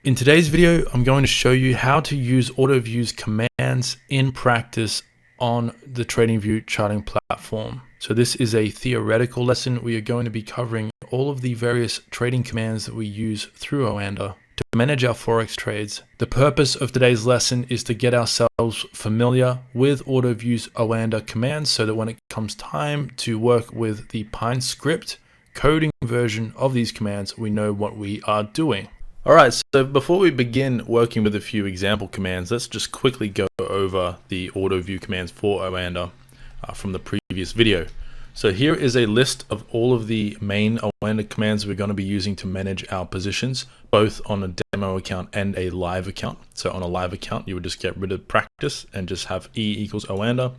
In today's video, I'm going to show you how to use auto views commands in practice on the TradingView charting platform. So this is a theoretical lesson. We are going to be covering all of the various trading commands that we use through Oanda to manage our Forex trades. The purpose of today's lesson is to get ourselves familiar with auto views Oanda commands so that when it comes time to work with the Pine script coding version of these commands, we know what we are doing. Alright, so before we begin working with a few example commands, let's just quickly go over the auto view commands for Oanda from the previous video. So here is a list of all of the main Oanda commands we're going to be using to manage our positions, both on a demo account and a live account. So on a live account, you would just get rid of practice and just have E equals Oanda.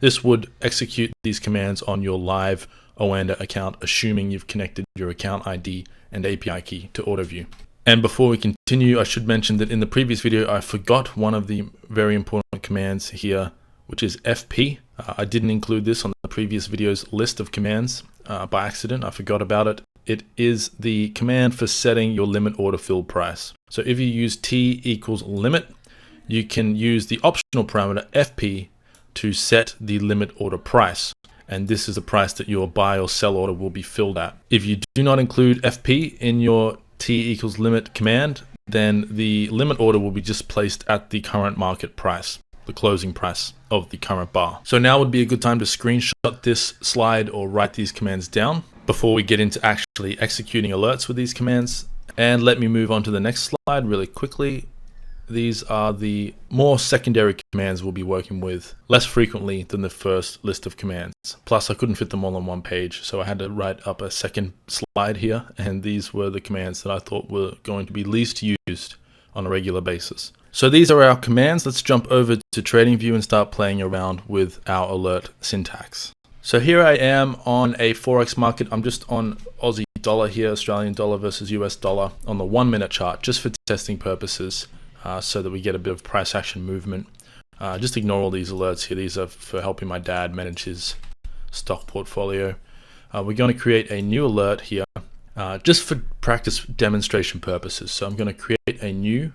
This would execute these commands on your live Oanda account, assuming you've connected your account ID and API key to auto view. And before we continue, I should mention that in the previous video, I forgot one of the very important commands here, which is FP. I didn't include this on the previous video's list of commands by accident. I forgot about it. It is the command for setting your limit order fill price. So if you use T equals limit, you can use the optional parameter FP to set the limit order price. And this is the price that your buy or sell order will be filled at. If you do not include FP in your T equals limit command, then the limit order will be just placed at the current market price, the closing price of the current bar. So now would be a good time to screenshot this slide or write these commands down before we get into actually executing alerts with these commands. And let me move on to the next slide really quickly. These are the more secondary commands we'll be working with less frequently than the first list of commands. Plus, I couldn't fit them all on one page, so I had to write up a second slide here, and these were the commands that I thought were going to be least used on a regular basis. So these are our commands. Let's jump over to TradingView and start playing around with our alert syntax. So here I am on a Forex market. I'm just on Aussie dollar here, Australian dollar versus US dollar on the 1 minute chart, just for testing purposes. So that we get a bit of price action movement. Just ignore all these alerts here. These are for helping my dad manage his stock portfolio. We're going to create a new alert here just for practice demonstration purposes. So I'm going to create a new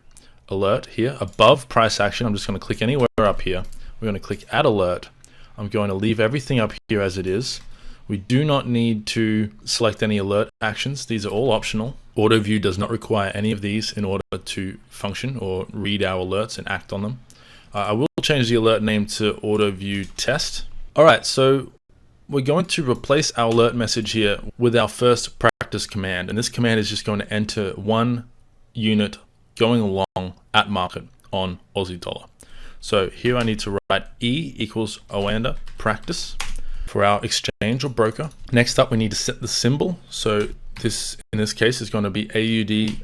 alert here above price action. I'm just going to click anywhere up here. We're going to click add alert. I'm going to leave everything up here as it is. We do not need to select any alert actions. These are all optional. AutoView does not require any of these in order to function or read our alerts and act on them. I will change the alert name to AutoView test. All right, so we're going to replace our alert message here with our first practice command. And this command is just going to enter 1 unit going along at market on Aussie dollar. So here I need to write E equals Oanda practice for our exchange or broker. Next up, we need to set the symbol. So this, in this case, is going to be AUD/USD.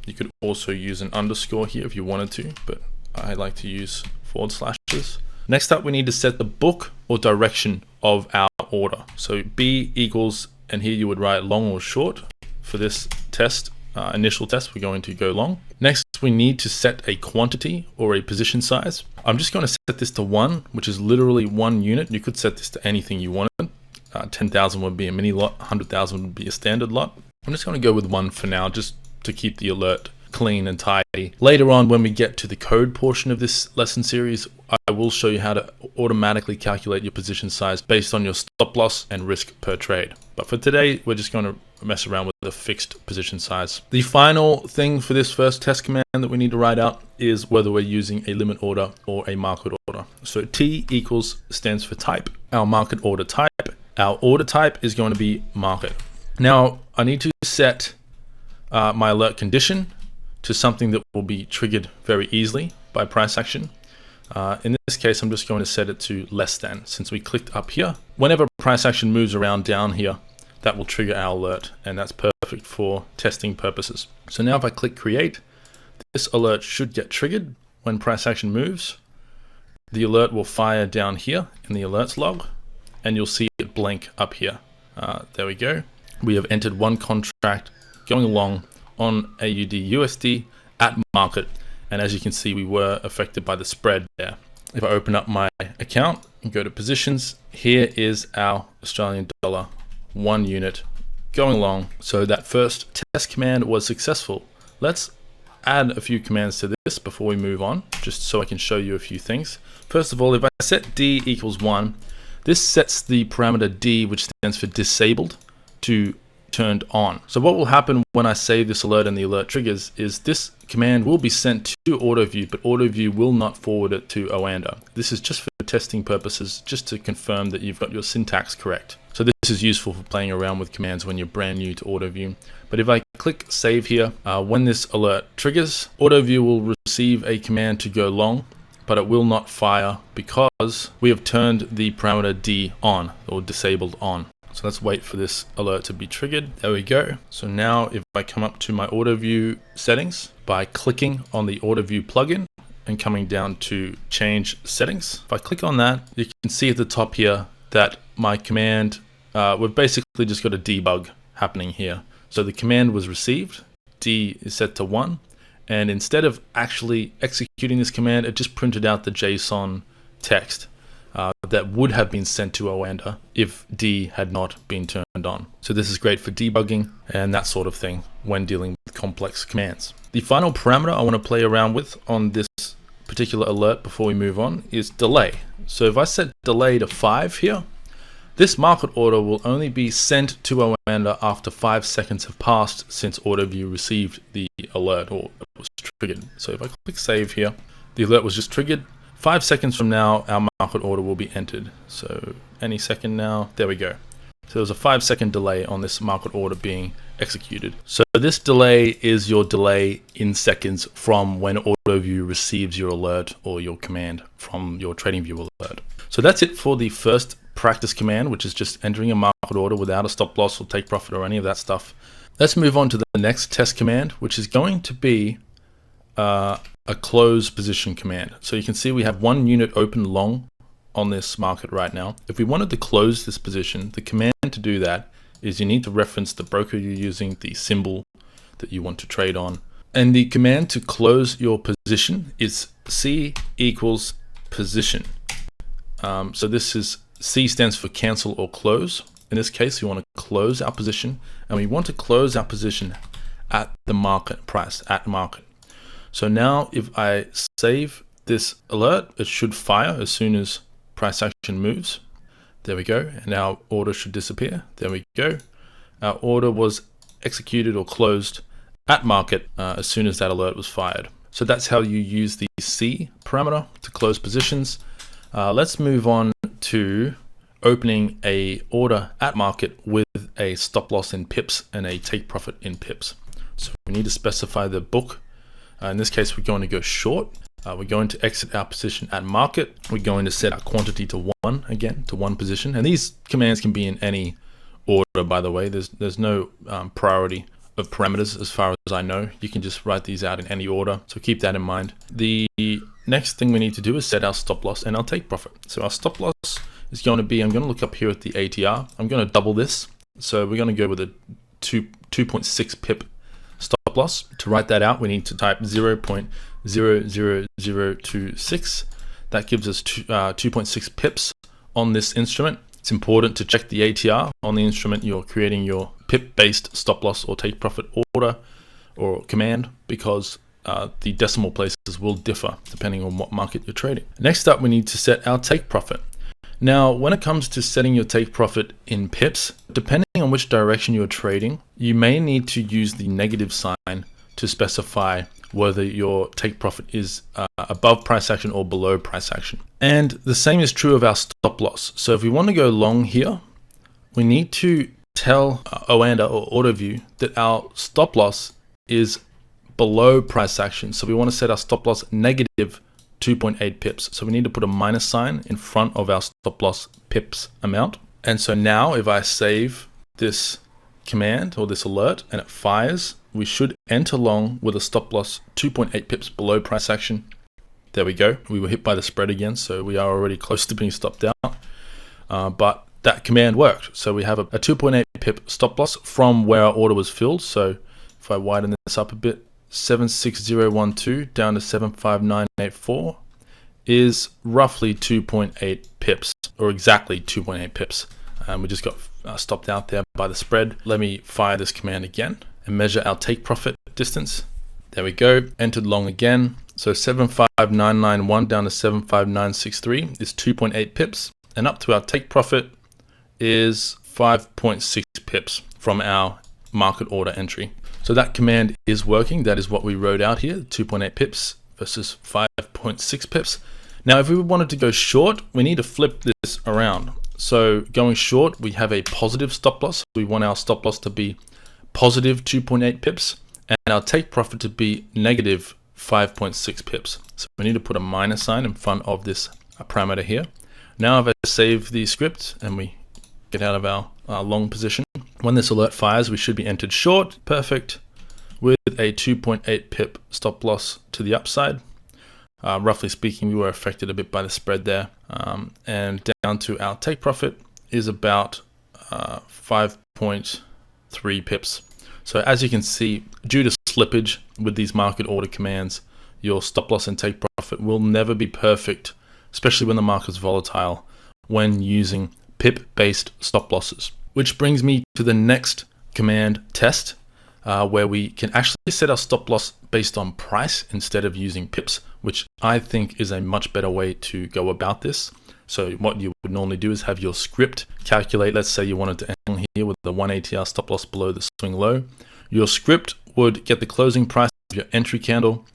You could also use an underscore here if you wanted to, but I like to use forward slashes. Next up, we need to set the book or direction of our order. So B equals, and here you would write long or short. For this test, initial test, we're going to go long. Next, we need to set a quantity or a position size. I'm just going to set this to 1, which is literally 1 unit. You could set this to anything you wanted. 10,000 would be a mini lot, 100,000 would be a standard lot. I'm just going to go with 1 for now, just to keep the alert clean and tidy. Later on, when we get to the code portion of this lesson series, I will show you how to automatically calculate your position size based on your stop loss and risk per trade. But for today, we're just going to mess around with the fixed position size. The final thing for this first test command that we need to write out is whether we're using a limit order or a market order. So T equals stands for type, our market order type. Our order type is going to be market. Now I need to set my alert condition to something that will be triggered very easily by price action. In this case, I'm just going to set it to less than, since we clicked up here. Whenever price action moves around down here, that will trigger our alert, and that's perfect for testing purposes. So now if I click create, this alert should get triggered when price action moves. The alert will fire down here in the alerts log, and you'll see it blink up here. There we go. We have entered 1 contract going along on AUD USD at market, and as you can see, we were affected by the spread there. If I open up my account and go to positions, here is our Australian dollar 1 unit going along. So that first test command was successful. let's add a few commands to this before we move on, just so I can show you a few things. First of all, if I set D equals 1, this sets the parameter D, which stands for disabled, to turned on. So what will happen when I save this alert and the alert triggers is this command will be sent to AutoView, but AutoView will not forward it to Oanda. This is just for testing purposes, just to confirm that you've got your syntax correct. So this is useful for playing around with commands when you're brand new to AutoView. But if I click save here, when this alert triggers, AutoView will receive a command to go long, but it will not fire because we have turned the parameter D on, or disabled on. So let's wait for this alert to be triggered. There we go. So now if I come up to my AutoView settings by clicking on the AutoView plugin and coming down to change settings, if I click on that, you can see at the top here that my command, we've basically just got a debug happening here. So the command was received, D is set to 1, and instead of actually executing this command, it just printed out the JSON text that would have been sent to Oanda if D had not been turned on. So this is great for debugging and that sort of thing when dealing with complex commands. The final parameter I want to play around with on this particular alert before we move on is delay. So if I set delay to 5 here, this market order will only be sent to Oanda after 5 seconds have passed since AutoView received the alert or it was triggered. So if I click save here, the alert was just triggered. 5 seconds from now, our market order will be entered. So any second now, there we go. So there's a 5-second delay on this market order being executed. So this delay is your delay in seconds from when AutoView receives your alert or your command from your TradingView alert. So that's it for the first practice command, which is just entering a market order without a stop loss or take profit or any of that stuff. Let's move on to the next test command, which is going to be a close position command. So you can see we have 1 unit open long on this market right now. If we wanted to close this position, the command to do that is you need to reference the broker you're using, the symbol that you want to trade on. And the command to close your position is C equals position. So this is, C stands for cancel or close. In this case, we want to close our position, and we want to close our position at the market price, at market. So now if I save this alert, it should fire as soon as price action moves. There we go. And our order should disappear. There we go. Our order was executed or closed at market as soon as that alert was fired. So that's how you use the C parameter to close positions. Let's move on to opening a order at market with a stop loss in pips and a take profit in pips. So we need to specify the book. In this case, we're going to go short. We're going to exit our position at market. We're going to set our quantity to 1 again, to 1 position. And these commands can be in any order, by the way. There's no priority of parameters as far as I know. You can just write these out in any order. So keep that in mind. The next thing we need to do is set our stop loss and our take profit. So our stop loss is going to be, I'm going to look up here at the ATR. I'm going to double this. So we're going to go with a 2.6 pip stop loss. To write that out, we need to type 0.00026. That gives us 2.6 pips on this instrument. It's important to check the ATR on the instrument you're creating your pip-based stop loss or take profit order or command, because the decimal places will differ depending on what market you're trading. Next up, we need to set our take profit. Now, when it comes to setting your take profit in pips, depending on which direction you're trading, you may need to use the negative sign to specify whether your take profit is above price action or below price action. And the same is true of our stop loss. So if we want to go long here, we need to tell Oanda or AutoView that our stop loss is below price action. So we want to set our stop loss negative 2.8 pips. So we need to put a minus sign in front of our stop loss pips amount. And so now if I save this command or this alert and it fires, we should enter long with a stop loss 2.8 pips below price action. There we go. We were hit by the spread again, so we are already close to being stopped out. But that command worked. So we have a 2.8 pip stop loss from where our order was filled. So if I widen this up a bit, 76012 down to 75984 is roughly 2.8 pips, or exactly 2.8 pips. We just got stopped out there by the spread. Let me fire this command again and measure our take profit distance. There we go, entered long again. So 75991 down to 75963 is 2.8 pips, and up to our take profit is 5.6 pips from our market order entry. So that command is working. That is what we wrote out here, 2.8 pips versus 5.6 pips. Now, if we wanted to go short, we need to flip this around. So going short, we have a positive stop loss. We want our stop loss to be positive 2.8 pips and our take profit to be negative 5.6 pips. So we need to put a minus sign in front of this parameter here. Now if I save the script and we get out of our long position, when this alert fires, we should be entered short, perfect, with a 2.8 pip stop loss to the upside. Roughly speaking, we were affected a bit by the spread there. And down to our take profit is about 5.3 pips. So as you can see, due to slippage with these market order commands, your stop loss and take profit will never be perfect, especially when the market's volatile, when using pip-based stop losses. Which brings me to the next command test, where we can actually set our stop loss based on price instead of using pips, which I think is a much better way to go about this. So what you would normally do is have your script calculate. Let's say you wanted to end here with the 1 ATR stop loss below the swing low. Your script would get the closing price of your entry candle,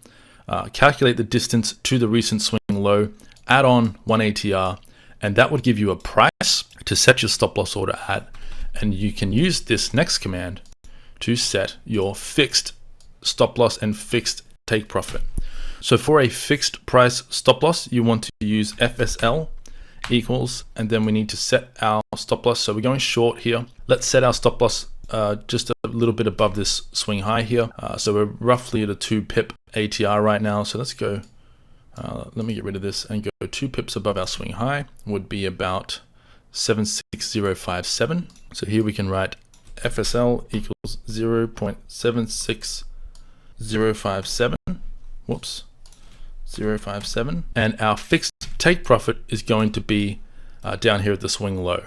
calculate the distance to the recent swing low, add on 1 ATR, and that would give you a price to set your stop loss order at. And you can use this next command to set your fixed stop loss and fixed take profit. So for a fixed price stop loss, you want to use FSL equals, and then we need to set our stop loss. So we're going short here. Let's set our stop loss just a little bit above this swing high here. So we're roughly at a 2 pip ATR right now. So let's go, let me get rid of this and go 2 pips above our swing high, would be about 76057. So here we can write FSL equals 0.76057. Whoops, 0.57. And our fixed take profit is going to be down here at the swing low,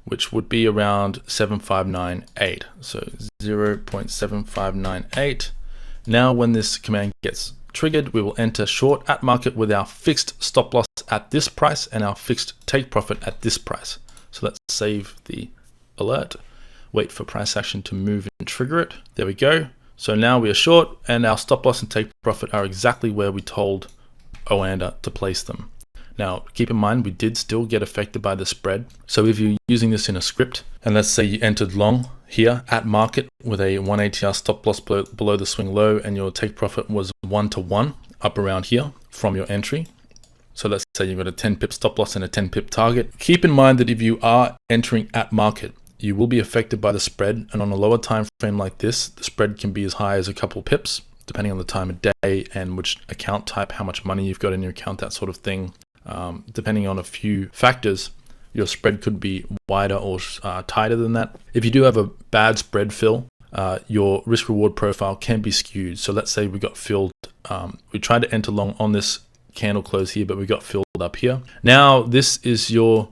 which would be around 7598. So 0.7598. Now when this command gets triggered, we will enter short at market with our fixed stop loss at this price and our fixed take profit at this price. So let's save the alert, wait for price action to move and trigger it. There we go. So now we are short and our stop loss and take profit are exactly where we told Oanda to place them. Now keep in mind, we did still get affected by the spread. So if you're using this in a script, and let's say you entered long here at market with a 1 ATR stop loss below the swing low and your take profit was 1-to-1 up around here from your entry. So let's say you've got a 10 pip stop loss and a 10 pip target. Keep in mind that if you are entering at market, you will be affected by the spread, and on a lower time frame like this, the spread can be as high as a couple pips, depending on the time of day and which account type, how much money you've got in your account, that sort of thing. Depending on a few factors, your spread could be wider or tighter than that. If you do have a bad spread fill, your risk reward profile can be skewed. So let's say we got filled, we tried to enter long on this candle close here, but we got filled up here. Now this is your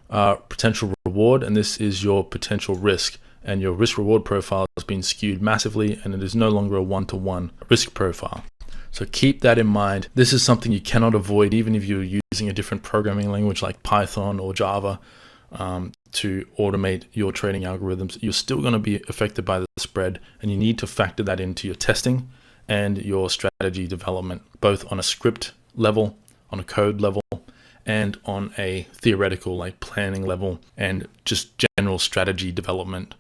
potential reward and this is your potential risk, and your risk reward profile has been skewed massively and it is no longer a 1-to-1 risk profile. So keep that in mind. This is something you cannot avoid, even if you're using a different programming language like Python or Java to automate your trading algorithms. You're still going to be affected by the spread, and you need to factor that into your testing and your strategy development, both on a script level, on a code level, and on a theoretical like planning level and just general strategy development.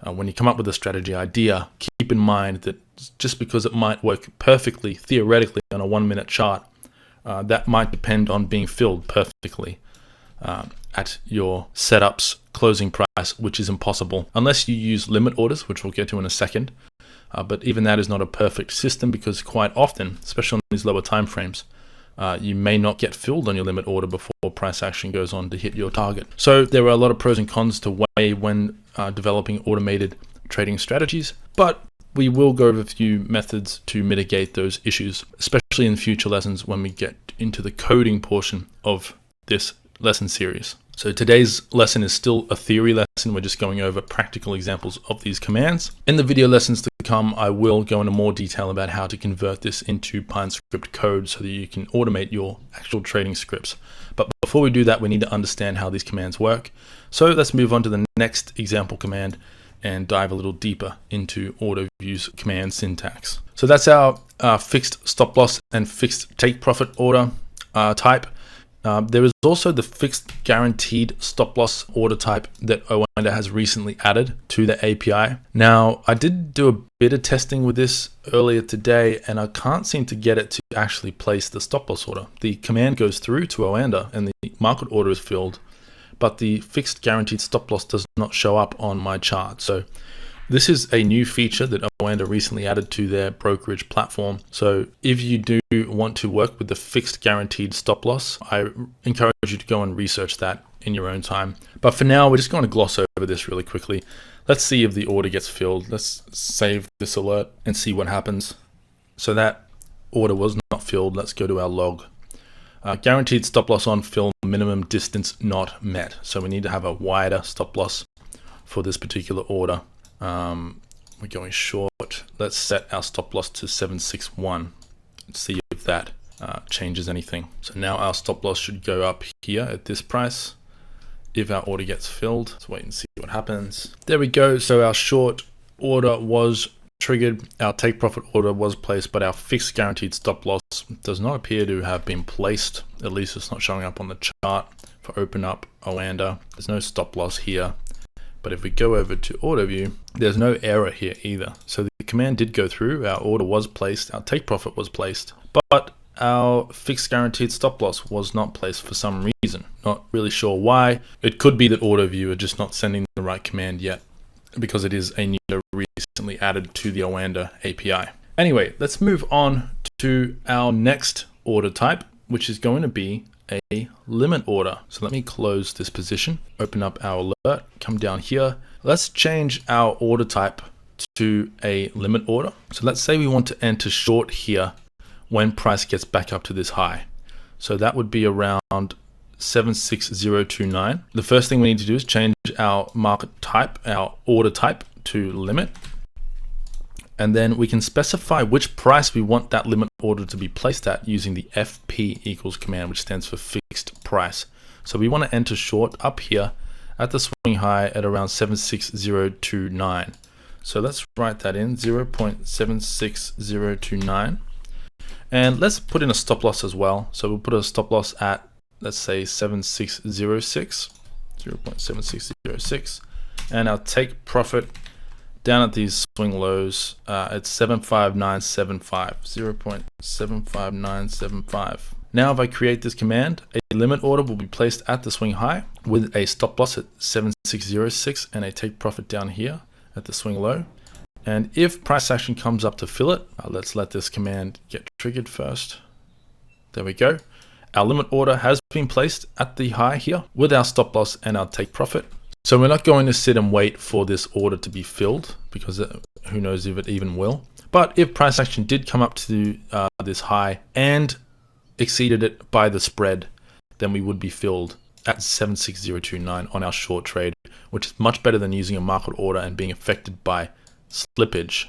When you come up with a strategy idea, keep in mind that just because it might work perfectly theoretically on a 1-minute chart, that might depend on being filled perfectly at your setup's closing price, which is impossible unless you use limit orders, which we'll get to in a second. But even that is not a perfect system, because quite often, especially on these lower time frames, you may not get filled on your limit order before price action goes on to hit your target. So there are a lot of pros and cons to weigh when developing automated trading strategies, but we will go over a few methods to mitigate those issues, especially in future lessons when we get into the coding portion of this lesson series. So today's lesson is still a theory lesson. We're just going over practical examples of these commands. In the video lessons to come, I will go into more detail about how to convert this into Python script code so that you can automate your actual trading scripts. But before we do that, we need to understand how these commands work. So let's move on to the next example command and dive a little deeper into auto views command syntax. So that's our fixed stop loss and fixed take profit order type. There is also the fixed guaranteed stop loss order type that Oanda has recently added to the API. Now, I did do a bit of testing with this earlier today, and I can't seem to get it to actually place the stop loss order. The command goes through to Oanda and the market order is filled, but the fixed guaranteed stop loss does not show up on my chart. So this is a new feature that Oanda recently added to their brokerage platform. So if you do want to work with the fixed guaranteed stop loss, I encourage you to go and research that in your own time. But for now, we're just going to gloss over this really quickly. Let's see if the order gets filled. Let's save this alert and see what happens. So that order was not filled. Let's go to our log. Guaranteed stop loss on fill, minimum distance not met. So we need to have a wider stop loss for this particular order. We're going short. Let's set our stop loss to 761. Let's see if that changes anything. So now our stop loss should go up here at this price if our order gets filled. Let's wait and see what happens. There we go. So our short order was triggered. Our take profit order was placed, but our fixed guaranteed stop loss does not appear to have been placed. At least it's not showing up on the chart. For open up Oanda, there's no stop loss here. But if we go over to auto view, there's no error here either. So the command did go through, our order was placed, our take profit was placed, but our fixed guaranteed stop loss was not placed for some reason. Not really sure why. It could be that auto view are just not sending the right command yet, because it is a new recently added to the Oanda API. Anyway, let's move on to our next order type, which is going to be a limit order. So let me close this position, open up our alert, come down here. Let's change our order type to a limit order. So let's say we want to enter short here when price gets back up to this high. So that would be around 76029. The first thing we need to do is change our market type, our order type to limit. And then we can specify which price we want that limit order to be placed at using the FP equals command, which stands for fixed price. So we want to enter short up here at the swing high at around 76029. So let's write that in 0.76029. And let's put in a stop loss as well. So we'll put a stop loss at, let's say 7606, 0.7606. And our take profit down at these swing lows, it's 75975, 0.75975. Now if I create this command, a limit order will be placed at the swing high with a stop loss at 7606 and a take profit down here at the swing low. And if price action comes up to fill it, let's let this command get triggered first. There we go. Our limit order has been placed at the high here with our stop loss and our take profit. So we're not going to sit and wait for this order to be filled, because who knows if it even will. But if price action did come up to this high and exceeded it by the spread, then we would be filled at 76029 on our short trade, which is much better than using a market order and being affected by slippage.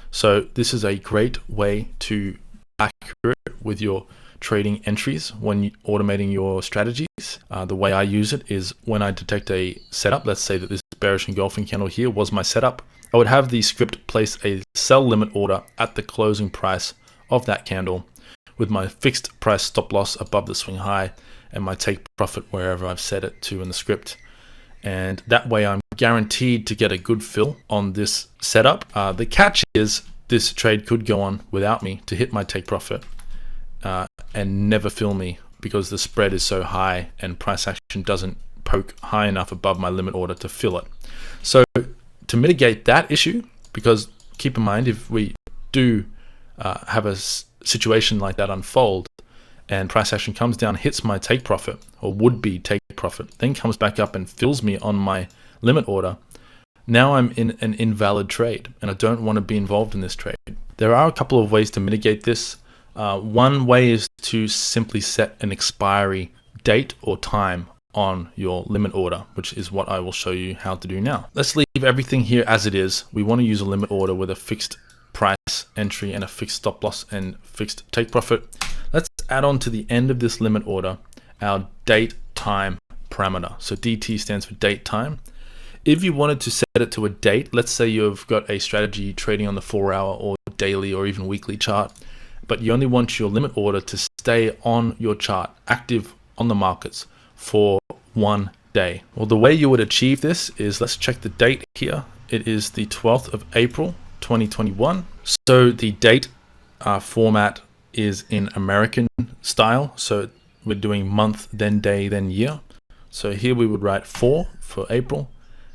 So this is a great way to be accurate with your trading entries when automating your strategies. The way I use it is when I detect a setup, let's say that this bearish engulfing candle here was my setup, I would have the script place a sell limit order at the closing price of that candle with my fixed price stop loss above the swing high and my take profit wherever I've set it to in the script. And that way I'm guaranteed to get a good fill on this setup. The catch is this trade could go on without me to hit my take profit and never fill me, because the spread is so high and price action doesn't poke high enough above my limit order to fill it. So to mitigate that issue, because keep in mind, if we do have a situation like that unfold and price action comes down, hits my take profit or would be take profit, then comes back up and fills me on my limit order, now I'm in an invalid trade and I don't want to be involved in this trade. There are a couple of ways to mitigate this. One way is to simply set an expiry date or time on your limit order, which is what I will show you how to do now. Let's leave everything here as it is. We want to use a limit order with a fixed price entry and a fixed stop loss and fixed take profit. Let's add on to the end of this limit order our date time parameter. So DT stands for date time. If you wanted to set it to a date, let's say you've got a strategy trading on the 4-hour or daily or even weekly chart, but you only want your limit order to stay on your chart, active on the markets for 1 day. Well, the way you would achieve this is, let's check the date here. It is the 12th of April, 2021. So the date format is in American style. So we're doing month, then day, then year. So here we would write 4 for April,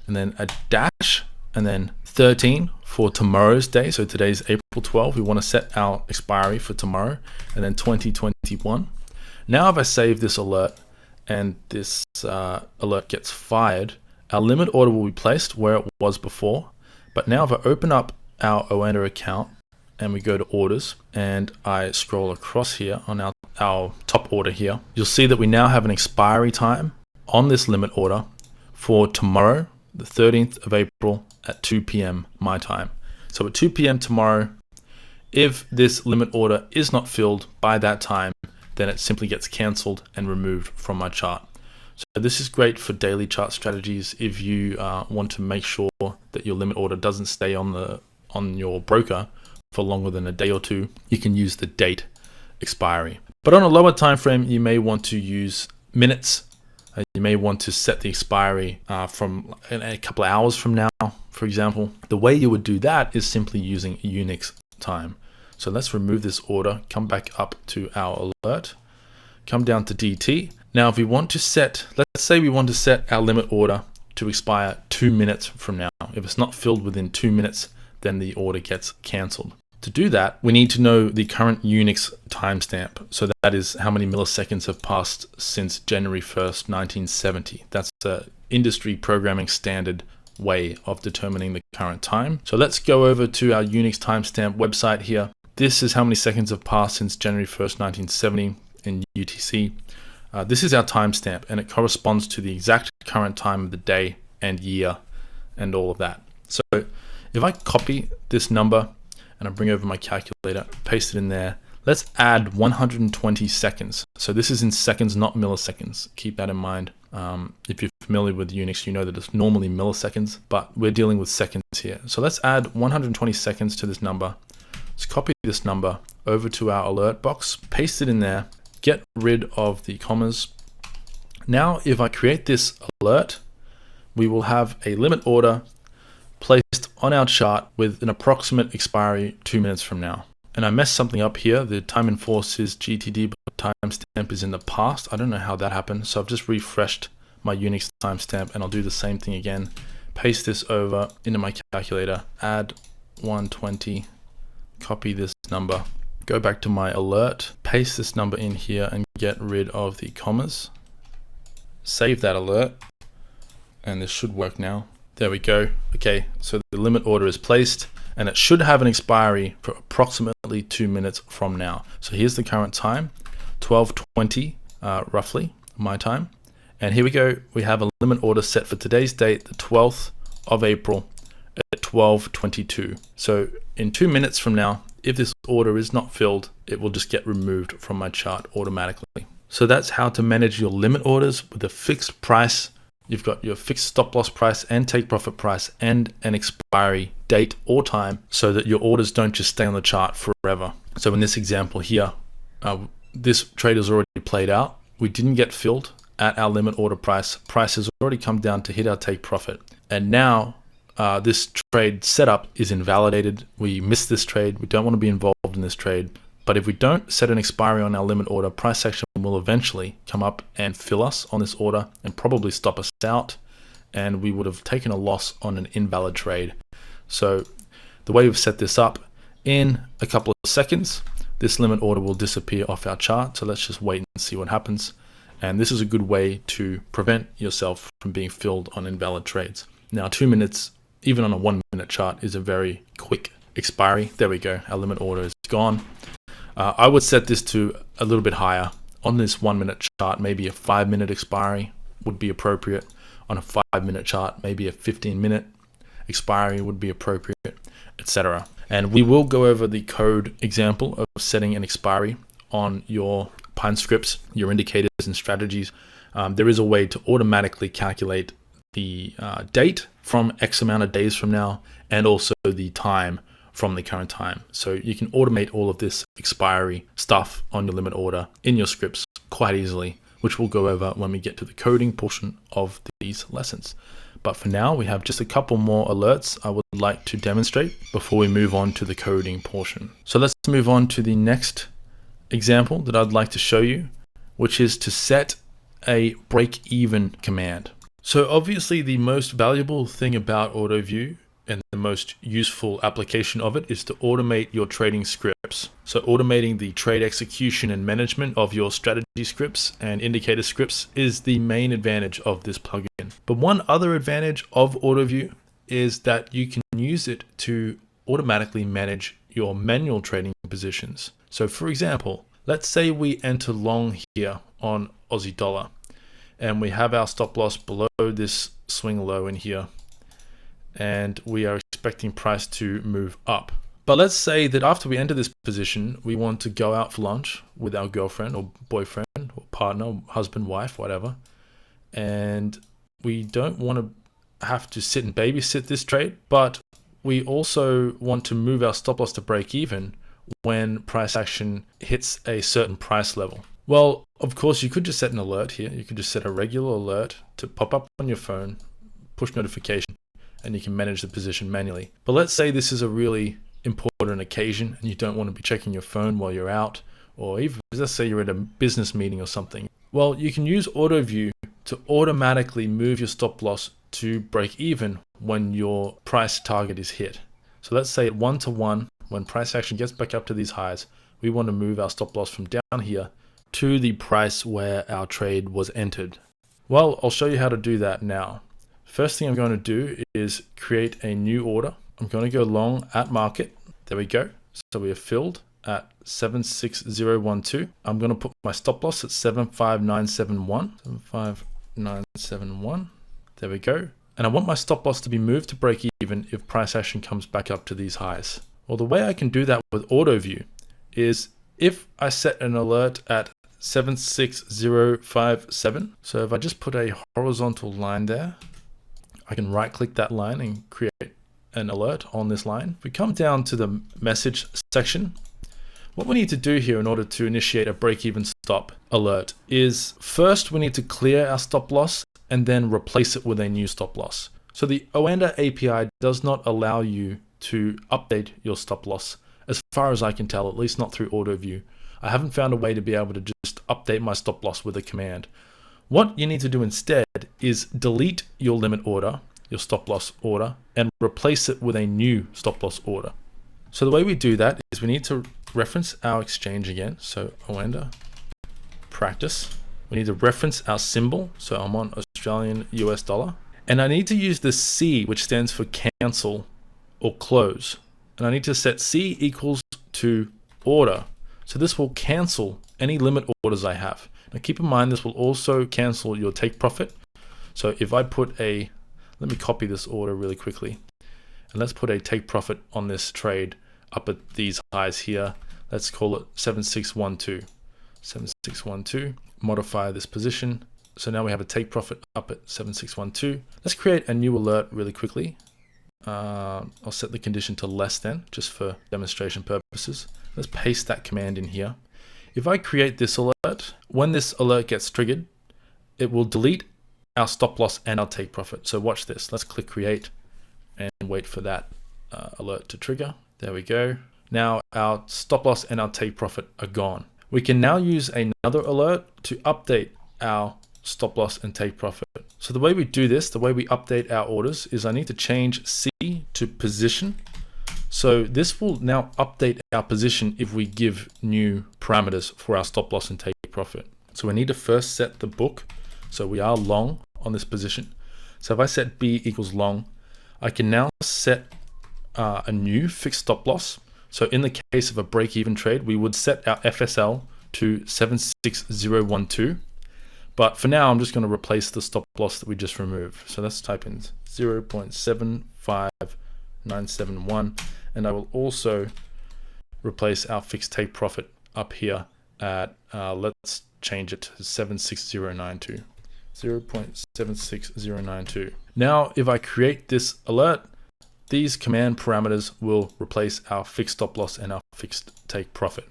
and then a dash, and then 13 for tomorrow's day. So today's April 12. We want to set our expiry for tomorrow, and then 2021. Now if I save this alert and this alert gets fired, our limit order will be placed where it was before. But now if I open up our Oanda account and we go to orders and I scroll across here on our top order here, you'll see that we now have an expiry time on this limit order for tomorrow, the 13th of April at 2 p.m. my time. So at 2 p.m. tomorrow, if this limit order is not filled by that time, then it simply gets cancelled and removed from my chart. So this is great for daily chart strategies. If you want to make sure that your limit order doesn't stay on your broker for longer than a day or two, you can use the date expiry. But on a lower time frame, you may want to use minutes. You may want to set the expiry from a couple of hours from now, for example. The way you would do that is simply using Unix time. So let's remove this order, come back up to our alert, come down to DT. Now, if we want to set, let's say we want to set our limit order to expire 2 minutes from now. If it's not filled within 2 minutes, then the order gets cancelled. To do that, we need to know the current Unix timestamp. So that is how many milliseconds have passed since January 1st, 1970. That's the industry programming standard way of determining the current time. So let's go over to our Unix timestamp website here. This is how many seconds have passed since January 1st, 1970 in UTC. This is our timestamp, and it corresponds to the exact current time of the day and year and all of that. So if I copy this number and I bring over my calculator, paste it in there, let's add 120 seconds. So this is in seconds, not milliseconds. Keep that in mind. If you're familiar with Unix, you know that it's normally milliseconds, but we're dealing with seconds here. So let's add 120 seconds to this number. Let's copy this number over to our alert box, paste it in there, get rid of the commas. Now, if I create this alert, we will have a limit order placed on our chart with an approximate expiry 2 minutes from now. And I messed something up here. The time in force is GTD, but timestamp is in the past. I don't know how that happened. So I've just refreshed my Unix timestamp, and I'll do the same thing again. Paste this over into my calculator, add 120, copy this number, go back to my alert, paste this number in here and get rid of the commas. Save that alert, and this should work now. There we go. Okay, so the limit order is placed, and it should have an expiry for approximately 2 minutes from now. So here's the current time, 12:20 roughly my time. And here we go. We have a limit order set for today's date, the 12th of April at 12:22. So in 2 minutes from now, if this order is not filled, it will just get removed from my chart automatically. So that's how to manage your limit orders with a fixed price. You've got your fixed stop loss price and take profit price and an expiry date or time, so that your orders don't just stay on the chart forever. So in this example here, this trade is already played out. We didn't get filled at our limit order price. Price has already come down to hit our take profit. And now this trade setup is invalidated. We missed this trade. We don't want to be involved in this trade. But if we don't set an expiry on our limit order, price action will eventually come up and fill us on this order and probably stop us out. And we would have taken a loss on an invalid trade. So the way we've set this up, in a couple of seconds, this limit order will disappear off our chart. So let's just wait and see what happens. And this is a good way to prevent yourself from being filled on invalid trades. Now, 2 minutes, even on a 1 minute chart, is a very quick expiry. There we go. Our limit order is gone. I would set this to a little bit higher. On this 1 minute chart, maybe a 5 minute expiry would be appropriate on a 5-minute chart, maybe a 15-minute expiry would be appropriate, etc. And we will go over the code example of setting an expiry on your Pine scripts, your indicators and strategies. There is a way to automatically calculate the date from X amount of days from now, and also the time from the current time. So you can automate all of this expiry stuff on your limit order in your scripts quite easily, which we'll go over when we get to the coding portion of these lessons. But for now, we have just a couple more alerts I would like to demonstrate before we move on to the coding portion. So let's move on to the next example that I'd like to show you, which is to set a break-even command. So obviously the most valuable thing about AutoView and the most useful application of it is to automate your trading scripts. So automating the trade execution and management of your strategy scripts and indicator scripts is the main advantage of this plugin. But one other advantage of AutoView is that you can use it to automatically manage your manual trading positions. So for example, let's say we enter long here on Aussie dollar and we have our stop loss below this swing low in here, and we are expecting price to move up. But let's say that after we enter this position, we want to go out for lunch with our girlfriend or boyfriend or partner, or husband, wife, whatever. And we don't want to have to sit and babysit this trade, but we also want to move our stop loss to break even when price action hits a certain price level. Well, of course, you could just set an alert here. You could just set a regular alert to pop up on your phone, push notification, and you can manage the position manually. But let's say this is a really important occasion and you don't want to be checking your phone while you're out, or even let's say you're at a business meeting or something. Well, you can use AutoView to automatically move your stop loss to break even when your price target is hit. So let's say at 1-to-1, when price action gets back up to these highs, we want to move our stop loss from down here to the price where our trade was entered. Well, I'll show you how to do that now. First thing I'm going to do is create a new order. I'm going to go long at market. There we go. So we are filled at 76012. I'm going to put my stop loss at 75971. 75971. There we go. And I want my stop loss to be moved to break even if price action comes back up to these highs. Well, the way I can do that with AutoView is if I set an alert at 76057. So if I just put a horizontal line there, I can right click that line and create an alert on this line. If we come down to the message section, what we need to do here in order to initiate a break-even stop alert is first we need to clear our stop loss and then replace it with a new stop loss. So the Oanda API does not allow you to update your stop loss as far as I can tell, at least not through AutoView. I haven't found a way to be able to just update my stop loss with a command. What you need to do instead is delete your limit order, your stop loss order, and replace it with a new stop loss order. So the way we do that is we need to reference our exchange again. So Oanda practice. We need to reference our symbol. So I'm on Australian US dollar. And I need to use the C, which stands for cancel or close. And I need to set C equals to order. So this will cancel any limit orders I have. Now keep in mind, this will also cancel your take profit. So if I put let me copy this order really quickly. And let's put a take profit on this trade up at these highs here. Let's call it 7612. 7612, modify this position. So now we have a take profit up at 7612. Let's create a new alert really quickly. I'll set the condition to less than, just for demonstration purposes. Let's paste that command in here. If I create this alert, when this alert gets triggered, it will delete our stop loss and our take profit. So watch this. Let's click create and wait for that alert to trigger. There we go. Now our stop loss and our take profit are gone. We can now use another alert to update our stop loss and take profit. So the way we do this, the way we update our orders is I need to change C to position. So this will now update our position if we give new parameters for our stop loss and take profit. So we need to first set the book. So we are long on this position. So if I set B equals long, I can now set a new fixed stop loss. So in the case of a break-even trade, we would set our FSL to 76012. But for now, I'm just going to replace the stop loss that we just removed. So let's type in 0.75971, and I will also replace our fixed take profit up here at, let's change it to 76092. 0.76092. Now, if I create this alert, these command parameters will replace our fixed stop loss and our fixed take profit.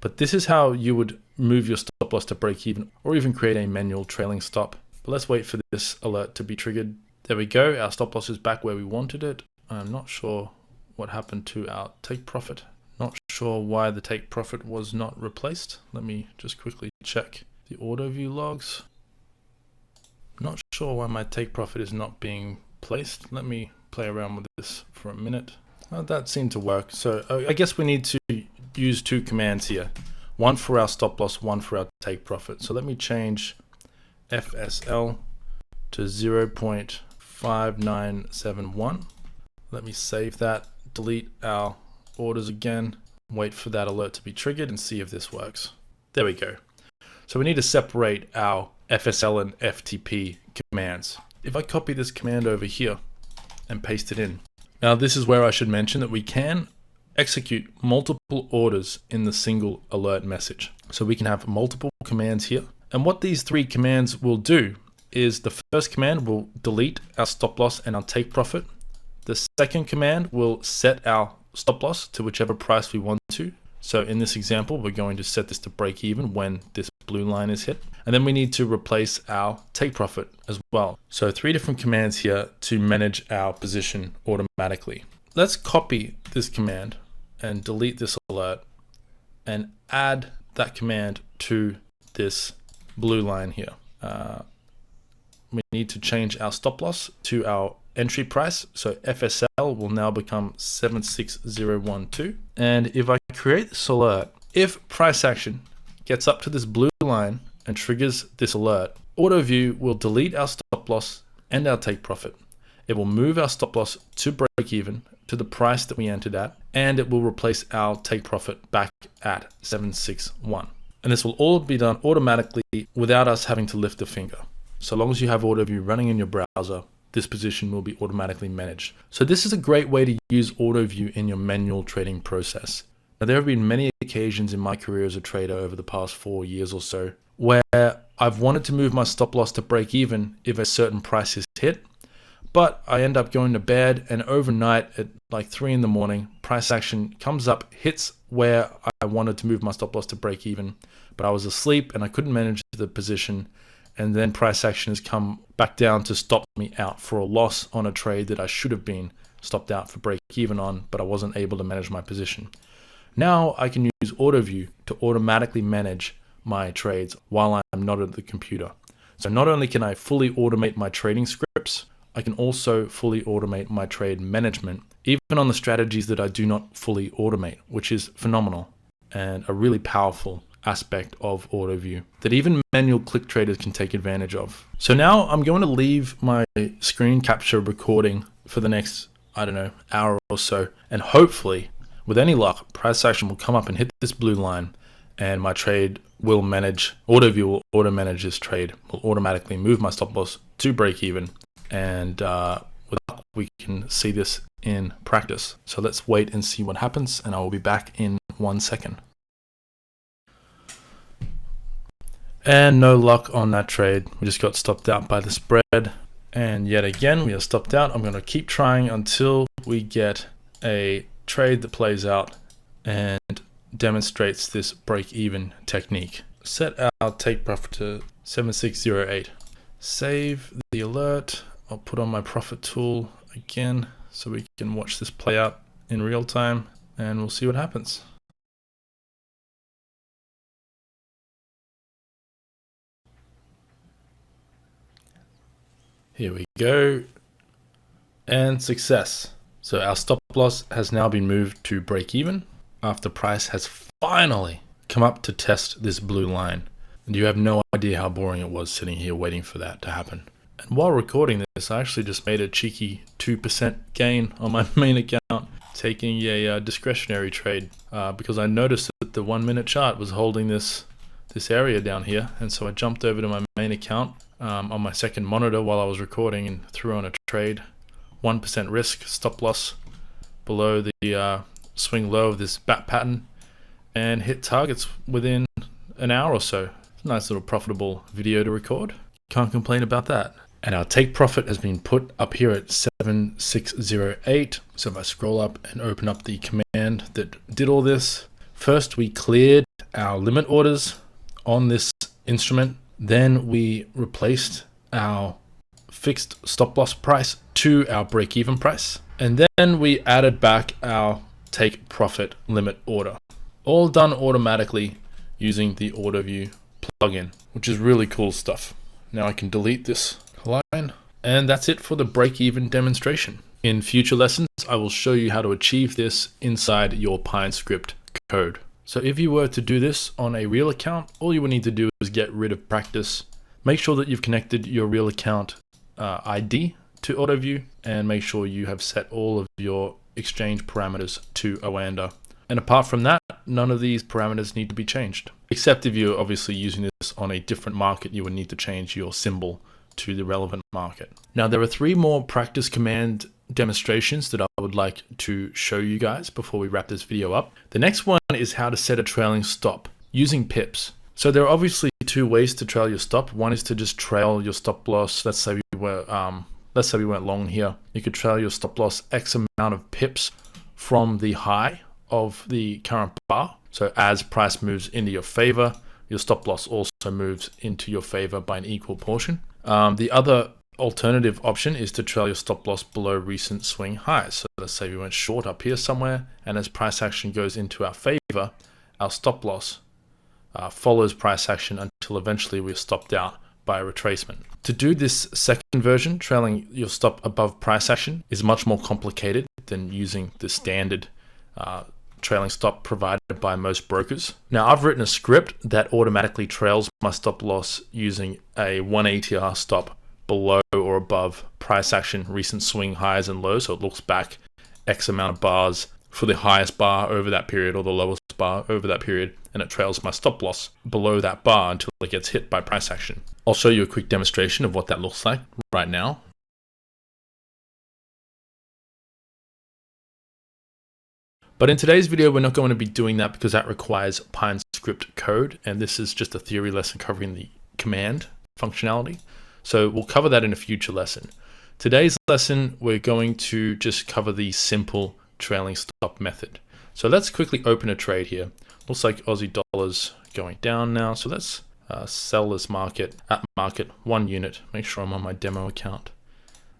But this is how you would move your stop loss to break even, or even create a manual trailing stop. But let's wait for this alert to be triggered. There we go. Our stop loss is back where we wanted it. I'm not sure what happened to our take profit. Not sure why the take profit was not replaced. Let me just quickly check the auto view logs. Not sure why my take profit is not being placed. Let me play around with this for a minute. That seemed to work. So I guess we need to use two commands here. One for our stop loss, one for our take profit. So let me change FSL to 0.5971. Let me save that, delete our orders again, wait for that alert to be triggered and see if this works. There we go. So we need to separate our FSL and FTP commands. If I copy this command over here and paste it in. Now this is where I should mention that we can execute multiple orders in the single alert message. So we can have multiple commands here. And what these three commands will do is the first command will delete our stop loss and our take profit. The second command will set our stop loss to whichever price we want to. So in this example, we're going to set this to break even when this blue line is hit. And then we need to replace our take profit as well. So three different commands here to manage our position automatically. Let's copy this command and delete this alert and add that command to this blue line here. We need to change our stop loss to our entry price. So FSL will now become 76012. And if I create this alert, if price action gets up to this blue line and triggers this alert, AutoView will delete our stop loss and our take profit. It will move our stop loss to break even to the price that we entered at, and it will replace our take profit back at 761. And this will all be done automatically without us having to lift a finger. So long as you have AutoView running in your browser, this position will be automatically managed. So this is a great way to use AutoView in your manual trading process. Now, there have been many occasions in my career as a trader over the past 4 years or so where I've wanted to move my stop loss to break even if a certain price is hit, but I end up going to bed, and overnight at like 3 in the morning, price action comes up, hits where I wanted to move my stop loss to break even, but I was asleep and I couldn't manage the position. And then price action has come back down to stop me out for a loss on a trade that I should have been stopped out for break even on, but I wasn't able to manage my position. Now I can use AutoView to automatically manage my trades while I'm not at the computer. So not only can I fully automate my trading scripts, I can also fully automate my trade management, even on the strategies that I do not fully automate, which is phenomenal and a really powerful aspect of AutoView that even manual click traders can take advantage of. So now I'm going to leave my screen capture recording for the next, I don't know, hour or so, and hopefully, with any luck, price action will come up and hit this blue line, and my trade will manage, AutoView will auto manage this trade, will automatically move my stop loss to break even, and with luck, we can see this in practice. So let's wait and see what happens, and I will be back in 1 second. And no luck on that trade. We just got stopped out by the spread. And yet again, we are stopped out. I'm going to keep trying until we get a trade that plays out and demonstrates this break-even technique. Set our take profit to 7608. Save the alert. I'll put on my profit tool again so we can watch this play out in real time, and we'll see what happens. Here we go, and success. So our stop loss has now been moved to break even after price has finally come up to test this blue line. And you have no idea how boring it was sitting here waiting for that to happen. And while recording this, I actually just made a cheeky 2% gain on my main account, taking a discretionary trade because I noticed that the 1 minute chart was holding this this area down here. And so I jumped over to my main account on my second monitor while I was recording and threw on a trade. 1% risk, stop loss below the swing low of this bat pattern, and hit targets within an hour or so. Nice little profitable video to record. Can't complain about that. And our take profit has been put up here at 7608. So if I scroll up and open up the command that did all this, first we cleared our limit orders on this instrument. Then we replaced our fixed stop loss price to our break-even price. And then we added back our take profit limit order. All done automatically using the AutoView plugin, which is really cool stuff. Now I can delete this line, and that's it for the break-even demonstration. In future lessons, I will show you how to achieve this inside your PineScript code. So if you were to do this on a real account, all you would need to do is get rid of practice. Make sure that you've connected your real account ID to AutoView, and make sure you have set all of your exchange parameters to Oanda. And apart from that, none of these parameters need to be changed. Except if you're obviously using this on a different market, you would need to change your symbol to the relevant market. Now there are 3 more practice command demonstrations that I would like to show you guys before we wrap this video up. The next one is how to set a trailing stop using pips. So there are obviously 2 ways to trail your stop. One is to just trail your stop loss. Let's say we went long here. You could trail your stop loss X amount of pips from the high of the current bar. So as price moves into your favor, your stop loss also moves into your favor by an equal portion. The other alternative option is to trail your stop loss below recent swing highs. So let's say we went short up here somewhere, and as price action goes into our favor, our stop loss follows price action until eventually we're stopped out by a retracement. To do this second version, trailing your stop above price action, is much more complicated than using the standard trailing stop provided by most brokers. Now I've written a script that automatically trails my stop loss using a 1 ATR stop below or above price action recent swing highs and lows. So it looks back X amount of bars for the highest bar over that period or the lowest bar over that period, and it trails my stop loss below that bar until it gets hit by price action. I'll show you a quick demonstration of what that looks like right now. But in today's video, we're not going to be doing that because that requires PineScript code, and this is just a theory lesson covering the command functionality. So we'll cover that in a future lesson. Today's lesson, we're going to just cover the simple trailing stop method. So let's quickly open a trade here. Looks like Aussie dollars going down now. So let's sell this market at market 1 unit. Make sure I'm on my demo account.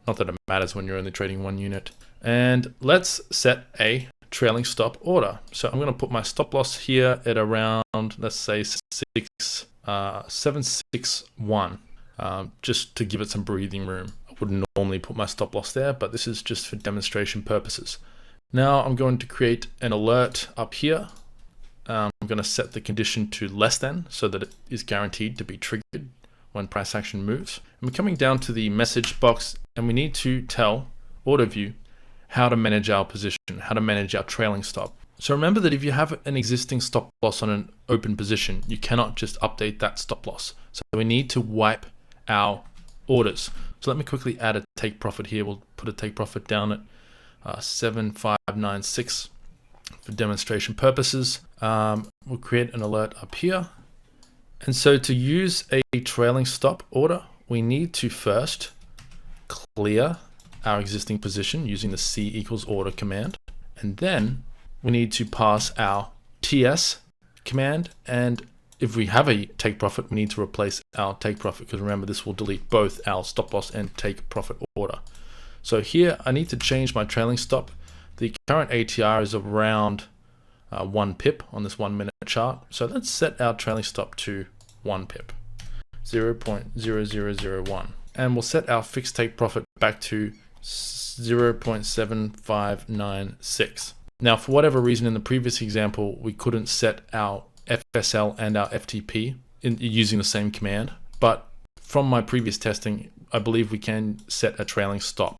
Not that it matters when you're only trading 1 unit. And let's set a trailing stop order. So I'm going to put my stop loss here at around, let's say 761, just to give it some breathing room. I wouldn't normally put my stop loss there, but this is just for demonstration purposes. Now I'm going to create an alert up here. I'm going to set the condition to less than, so that it is guaranteed to be triggered when price action moves. And we're coming down to the message box, and we need to tell AutoView how to manage our position, how to manage our trailing stop. So remember that if you have an existing stop loss on an open position, you cannot just update that stop loss. So we need to wipe our orders. So let me quickly add a take profit here. We'll put a take profit down at 7596 for demonstration purposes. We'll create an alert up here. And so to use a trailing stop order, we need to first clear our existing position using the C equals order command. And then we need to pass our TS command. And if we have a take profit, we need to replace our take profit, because remember, this will delete both our stop loss and take profit order. So here I need to change my trailing stop. The current ATR is around 1 pip on this 1 minute chart. So let's set our trailing stop to 1 pip, 0.0001. And we'll set our fixed take profit back to 0.7596. Now, for whatever reason in the previous example, we couldn't set our FSL and our FTP using the same command. But from my previous testing, I believe we can set a trailing stop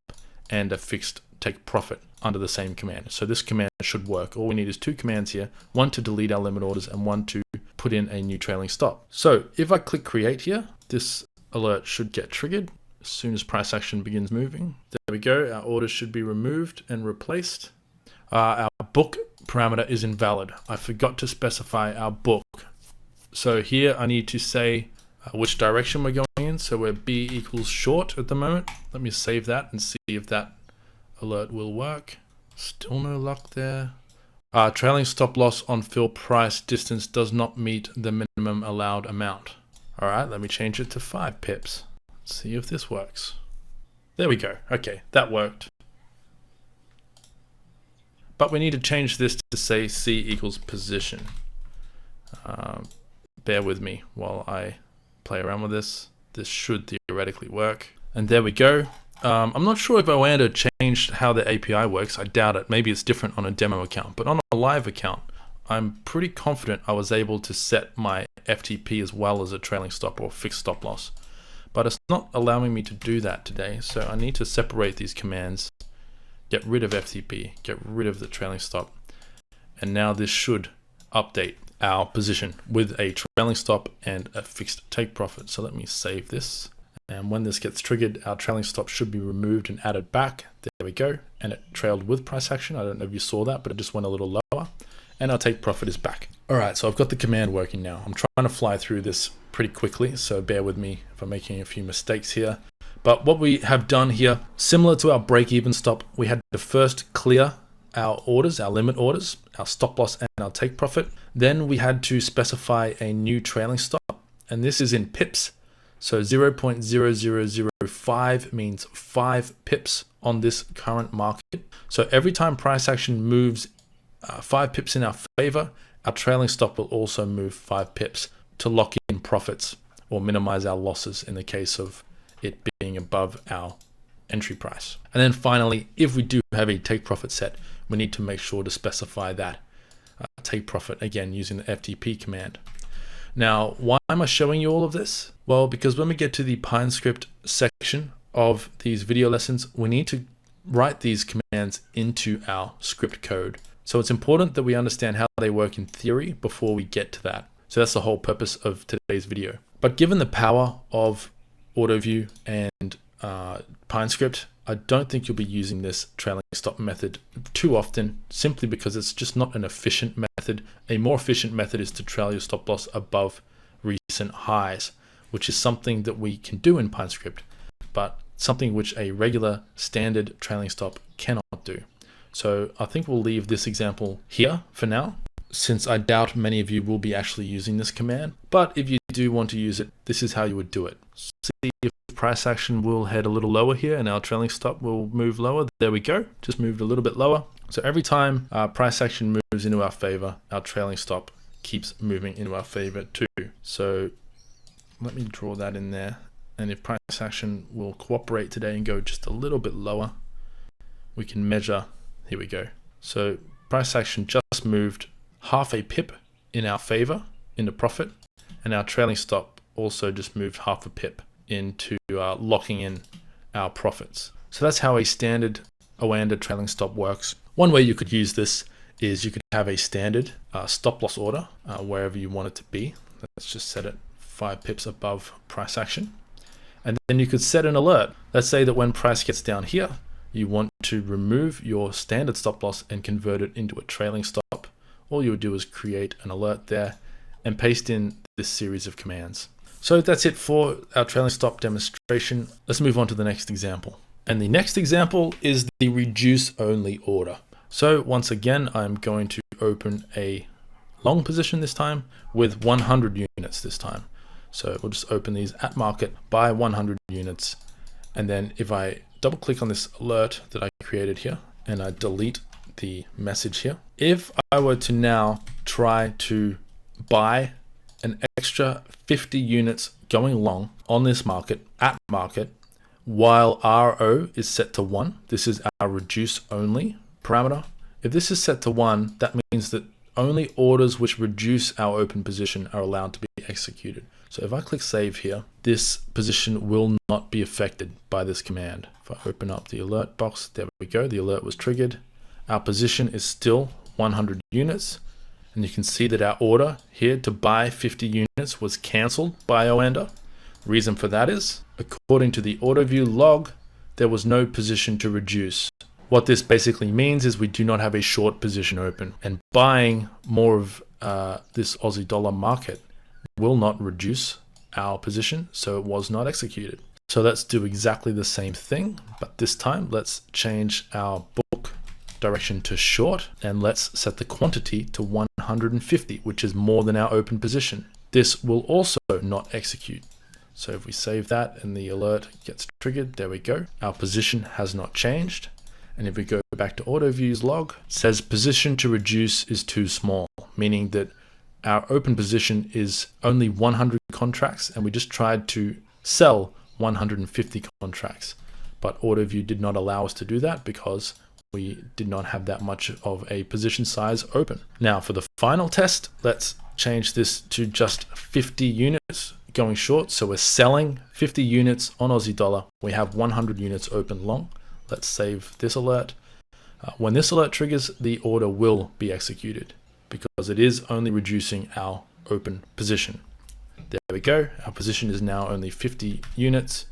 and a fixed take profit under the same command. So this command should work. All we need is two commands here, one to delete our limit orders and one to put in a new trailing stop. So if I click create here, this alert should get triggered as soon as price action begins moving. There we go. Our orders should be removed and replaced. Our book parameter is invalid. I forgot to specify our book. So here I need to say which direction we're going in. So we're B equals short at the moment. Let me save that and see if that alert will work. Still no luck there. Trailing stop loss on fill price distance does not meet the minimum allowed amount. All right, let me change it to 5 pips. Let's see if this works. There we go. Okay, that worked. But we need to change this to say C equals position. Bear with me while I play around with this. This should theoretically work. And there we go. I'm not sure if Oanda changed how the API works. I doubt it. Maybe it's different on a demo account. But on a live account, I'm pretty confident I was able to set my FTP as well as a trailing stop or fixed stop loss. But it's not allowing me to do that today. So I need to separate these commands, get rid of FTP, get rid of the trailing stop. And now this should update our position with a trailing stop and a fixed take profit. So let me save this. And when this gets triggered, our trailing stop should be removed and added back. There we go. And it trailed with price action. I don't know if you saw that, but it just went a little lower. And our take profit is back. All right, so I've got the command working now. I'm trying to fly through this pretty quickly, so bear with me if I'm making a few mistakes here. But what we have done here, similar to our break-even stop, we had to first clear our orders, our limit orders, our stop loss and our take profit. Then we had to specify a new trailing stop, and this is in pips. So 0.0005 means 5 pips on this current market. So every time price action moves 5 pips in our favor, our trailing stop will also move 5 pips to lock in profits or minimize our losses in the case of it being above our entry price. And then finally, if we do have a take profit set, we need to make sure to specify that take profit again using the FTP command. Now, why am I showing you all of this? Well, because when we get to the PineScript section of these video lessons, we need to write these commands into our script code. So it's important that we understand how they work in theory before we get to that. So that's the whole purpose of today's video. But given the power of AutoView and PineScript, I don't think you'll be using this trailing stop method too often, simply because it's just not an efficient method. A more efficient method is to trail your stop loss above recent highs, which is something that we can do in PineScript, but something which a regular standard trailing stop cannot do. So I think we'll leave this example here for now, since I doubt many of you will be actually using this command. But if you do want to use it, this is how you would do it. See if price action will head a little lower here and our trailing stop will move lower. There we go, just moved a little bit lower. So every time price action moves into our favor, our trailing stop keeps moving into our favor too. So let me draw that in there. And if price action will cooperate today and go just a little bit lower, we can measure, here we go. So price action just moved half a pip in our favor into profit, and our trailing stop also just moved half a pip into locking in our profits. So that's how a standard Oanda trailing stop works. One way you could use this is you could have a standard stop loss order wherever you want it to be. Let's just set it 5 pips above price action. And then you could set an alert. Let's say that when price gets down here, you want to remove your standard stop loss and convert it into a trailing stop. All you would do is create an alert there and paste in this series of commands. So that's it for our trailing stop demonstration. Let's move on to the next example. And the next example is the reduce only order. So once again, I'm going to open a long position this time with 100 units this time. So we'll just open these at market by 100 units. And then if I double click on this alert that I created here and I delete the message here, if I were to now try to buy an extra 50 units going long on this market at market while RO is set to 1, this is our reduce only parameter. If this is set to 1, that means that only orders which reduce our open position are allowed to be executed. So if I click save here, this position will not be affected by this command. If I open up the alert box, there we go, the alert was triggered. our position is still 100 units. And you can see that our order here to buy 50 units was cancelled by Oanda. Reason for that is, according to the order view log, there was no position to reduce. What this basically means is we do not have a short position open, and buying more of this Aussie dollar market will not reduce our position, so it was not executed. So let's do exactly the same thing, but this time let's change our book direction to short, and let's set the quantity to 150, which is more than our open position. This will also not execute. So if we save that and the alert gets triggered, there we go. Our position has not changed. And if we go back to auto views log, it says position to reduce is too small, meaning that our open position is only 100 contracts, and we just tried to sell 150 contracts. But auto view did not allow us to do that because we did not have that much of a position size open. Now for the final test, let's change this to just 50 units going short. So we're selling 50 units on Aussie dollar. We have 100 units open long. Let's save this alert. When this alert triggers, the order will be executed because it is only reducing our open position. There we go. Our position is now only 50 units.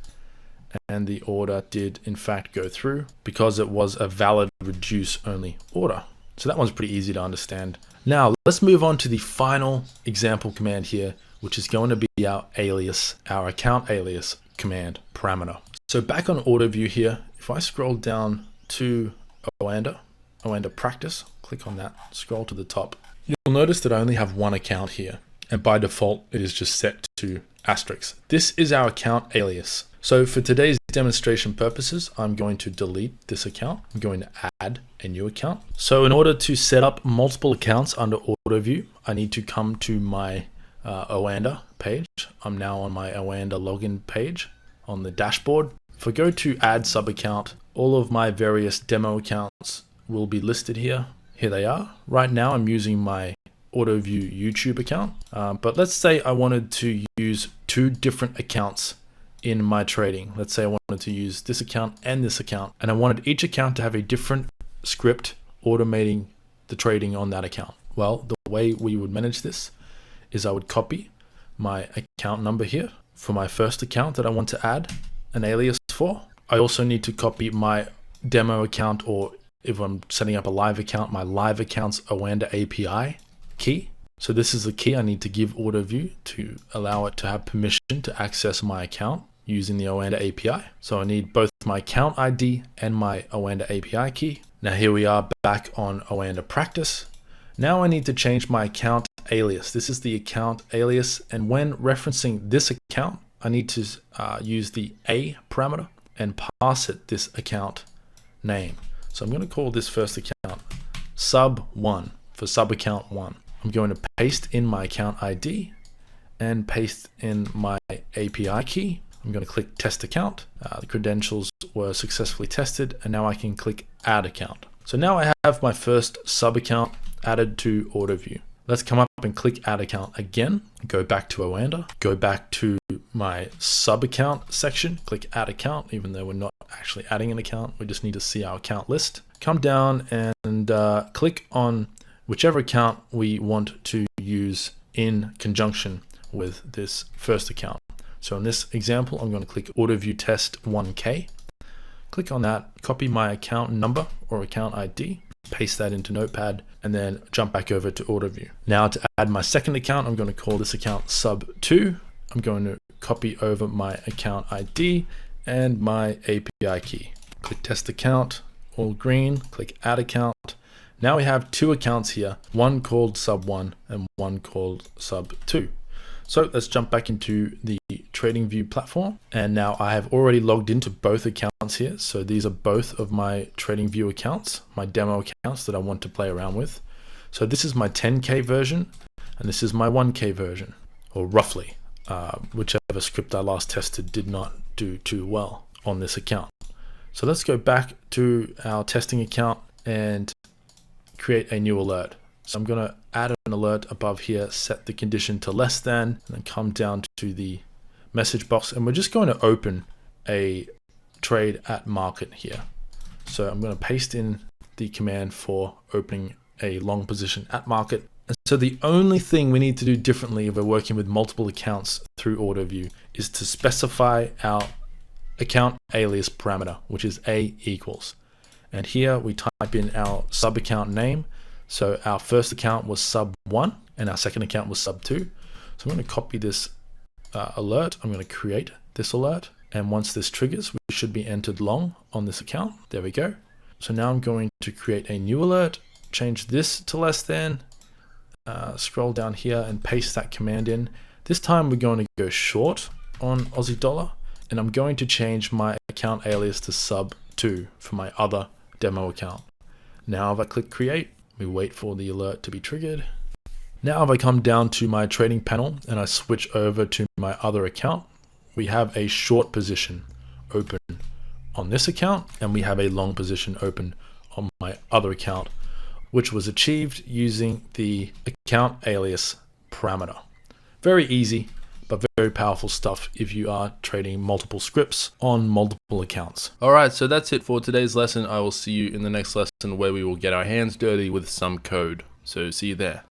And the order did in fact go through because it was a valid reduce only order. So that one's pretty easy to understand. Now let's move on to the final example command here, which is going to be our alias, our account alias command parameter. So back on auto view here, if I scroll down to Oanda practice, click on that, scroll to the top, you'll notice that I only have one account here. And by default, it is just set to asterisk. This is our account alias. So for today's demonstration purposes, I'm going to delete this account. I'm going to add a new account. So in order to set up multiple accounts under auto view, I need to come to my Oanda page. I'm now on my Oanda login page on the dashboard. If I go to add sub account, all of my various demo accounts will be listed here. Here they are. Right now I'm using my auto view YouTube account, but let's say I wanted to use two different accounts in my trading. Let's say I wanted to use this account and this account, and I wanted each account to have a different script automating the trading on that account. Well, the way we would manage this is I would copy my account number here for my first account that I want to add an alias for. I also need to copy my demo account, or if I'm setting up a live account, my live account's Oanda API key. So this is the key I need to give AutoView to allow it to have permission to access my account using the Oanda API. So I need both my account ID and my Oanda API key. Now here we are back on Oanda practice. Now I need to change my account alias. This is the account alias, and when referencing this account, I need to use the A parameter and pass it this account name. So I'm going to call this first account sub1 for sub account 1. I'm going to paste in my account ID and paste in my API key. I'm going to click test account. The credentials were successfully tested, and now I can click add account. So now I have my first sub account added to AutoView. Let's come up and click add account again. Go back to Oanda, go back to my sub account section, click add account, even though we're not actually adding an account, we just need to see our account list. Come down and click on whichever account we want to use in conjunction with this first account. So in this example, I'm going to click AutoView Test 1K. Click on that, copy my account number or account ID, paste that into Notepad, and then jump back over to AutoView. Now to add my second account, I'm going to call this account sub2. I'm going to copy over my account ID and my API key. Click test account, all green, click add account. Now we have two accounts here, one called sub1 and one called sub2. So let's jump back into the TradingView platform. And now I have already logged into both accounts here. So these are both of my TradingView accounts, my demo accounts that I want to play around with. So this is my 10K version, and this is my 1K version, or roughly. Whichever script I last tested did not do too well on this account. So let's go back to our testing account and create a new alert. So I'm going to add an alert above here, set the condition to less than, and then come down to the message box, and we're just going to open a trade at market here. So I'm going to paste in the command for opening a long position at market. And so the only thing we need to do differently if we're working with multiple accounts through AutoView is to specify our account alias parameter, which is A equals. And here we type in our sub account name. So our first account was sub 1 and our second account was sub 2. So I'm going to copy this alert. I'm going to create this alert. And once this triggers, we should be entered long on this account. There we go. So now I'm going to create a new alert, change this to less than, scroll down here and paste that command in. This time we're going to go short on Aussie dollar, and I'm going to change my account alias to sub 2 for my other demo account. Now if I click create, we wait for the alert to be triggered. Now if I come down to my trading panel and I switch over to my other account, we have a short position open on this account, and we have a long position open on my other account, which was achieved using the account alias parameter. Very easy, but very powerful stuff if you are trading multiple scripts on multiple accounts. All right, so that's it for today's lesson. I will see you in the next lesson where we will get our hands dirty with some code. So see you there.